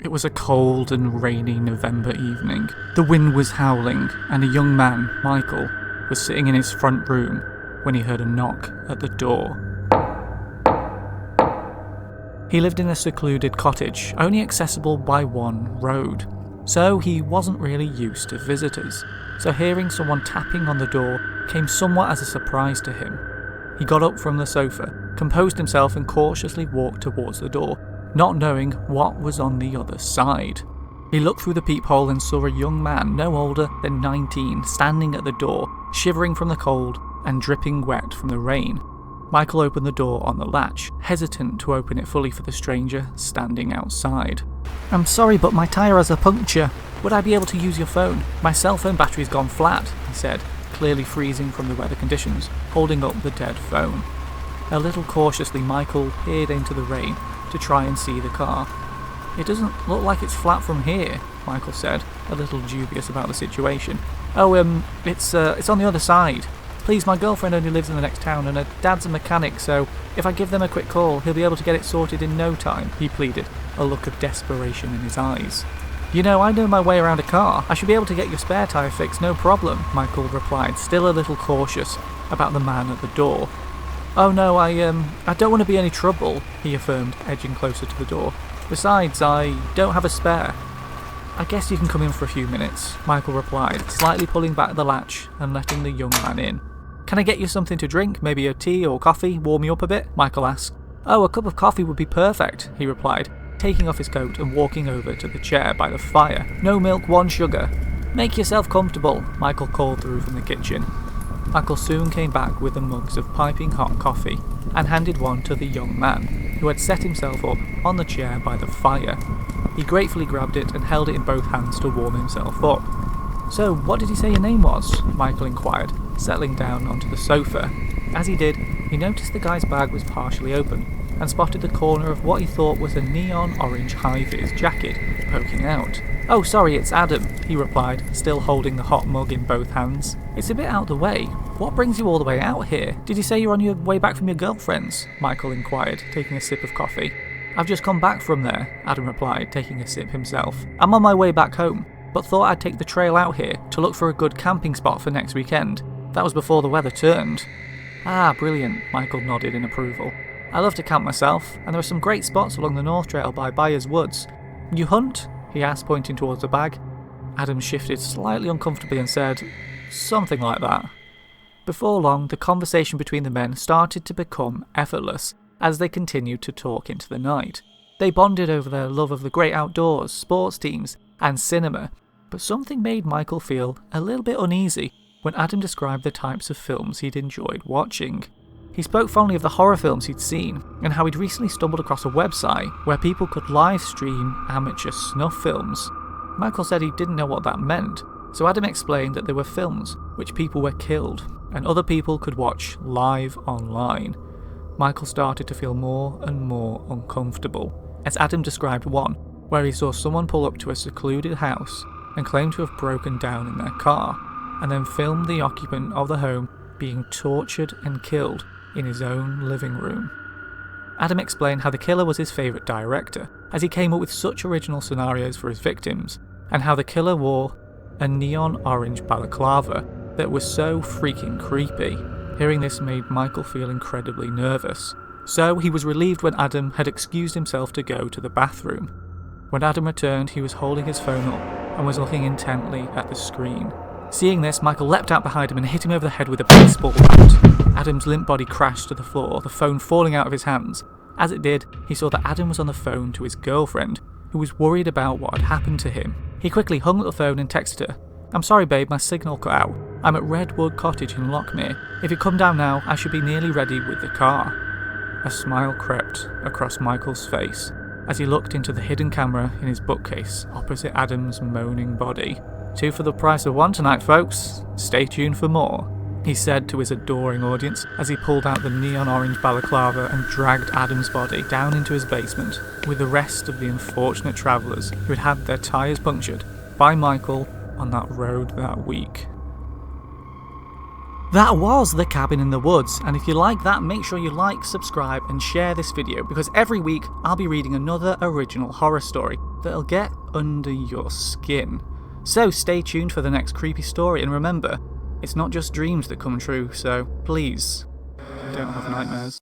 It was a cold and rainy November evening. The wind was howling, and a young man, Michael, was sitting in his front room when he heard a knock at the door. He lived in a secluded cottage, only accessible by one road, so he wasn't really used to visitors. So hearing someone tapping on the door came somewhat as a surprise to him. He got up from the sofa, composed himself and cautiously walked towards the door, not knowing what was on the other side. He looked through the peephole and saw a young man no older than 19 standing at the door, shivering from the cold and dripping wet from the rain. Michael opened the door on the latch, hesitant to open it fully for the stranger standing outside. "I'm sorry, but my tyre has a puncture. Would I be able to use your phone? My cell phone battery's gone flat," he said, clearly freezing from the weather conditions, holding up the dead phone. A little cautiously, Michael peered into the rain to try and see the car. "It doesn't look like it's flat from here," Michael said, a little dubious about the situation. "Oh, it's on the other side. Please, my girlfriend only lives in the next town and her dad's a mechanic, so if I give them a quick call, he'll be able to get it sorted in no time," he pleaded, a look of desperation in his eyes. "You know, I know my way around a car. I should be able to get your spare tyre fixed, no problem," Michael replied, still a little cautious about the man at the door. "Oh no, I don't want to be any trouble," he affirmed, edging closer to the door. "Besides, I don't have a spare." "I guess you can come in for a few minutes," Michael replied, slightly pulling back the latch and letting the young man in. "Can I get you something to drink, maybe a tea or coffee, warm you up a bit?" Michael asked. "Oh, a cup of coffee would be perfect," he replied, taking off his coat and walking over to the chair by the fire. "No milk, 1 sugar." "Make yourself comfortable," Michael called through from the kitchen. Michael soon came back with the mugs of piping hot coffee and handed one to the young man, who had set himself up on the chair by the fire. He gratefully grabbed it and held it in both hands to warm himself up. "So, what did he say your name was?" Michael inquired, settling down onto the sofa. As he did, he noticed the guy's bag was partially open and spotted the corner of what he thought was a neon orange high-vis jacket poking out. "Oh, sorry, it's Adam," he replied, still holding the hot mug in both hands. "It's a bit out of the way. What brings you all the way out here? Did you say you're on your way back from your girlfriend's?" Michael inquired, taking a sip of coffee. "I've just come back from there," Adam replied, taking a sip himself. "I'm on my way back home, but thought I'd take the trail out here to look for a good camping spot for next weekend. That was before the weather turned." "Ah, brilliant," Michael nodded in approval. "I love to camp myself, and there are some great spots along the North Trail by Byers Woods. You hunt?" he asked, pointing towards the bag. Adam shifted slightly uncomfortably and said, "Something like that." Before long, the conversation between the men started to become effortless as they continued to talk into the night. They bonded over their love of the great outdoors, sports teams, and cinema, but something made Michael feel a little bit uneasy when Adam described the types of films he'd enjoyed watching. He spoke fondly of the horror films he'd seen, and how he'd recently stumbled across a website where people could live stream amateur snuff films. Michael said he didn't know what that meant, so Adam explained that there were films which people were killed, and other people could watch live online. Michael started to feel more and more uncomfortable, as Adam described one where he saw someone pull up to a secluded house and claim to have broken down in their car, and then filmed the occupant of the home being tortured and killed in his own living room. Adam explained how the killer was his favourite director, as he came up with such original scenarios for his victims, and how the killer wore a neon orange balaclava that was so freaking creepy. Hearing this made Michael feel incredibly nervous, so he was relieved when Adam had excused himself to go to the bathroom. When Adam returned, he was holding his phone up and was looking intently at the screen. Seeing this, Michael leapt out behind him and hit him over the head with a baseball bat. Adam's limp body crashed to the floor, the phone falling out of his hands. As it did, he saw that Adam was on the phone to his girlfriend, who was worried about what had happened to him. He quickly hung up the phone and texted her, "I'm sorry babe, my signal cut out. I'm at Redwood Cottage in Lockmere. If you come down now, I should be nearly ready with the car." A smile crept across Michael's face as he looked into the hidden camera in his bookcase opposite Adam's moaning body. "2 for the price of 1 tonight, folks. Stay tuned for more," he said to his adoring audience as he pulled out the neon orange balaclava and dragged Adam's body down into his basement with the rest of the unfortunate travellers who had had their tyres punctured by Michael on that road that week. That was The Cabin in the Woods, and if you like that, make sure you like, subscribe and share this video, because every week I'll be reading another original horror story. that'll get under your skin. So stay tuned for the next creepy story, and remember, it's not just dreams that come true, so please, don't have nightmares.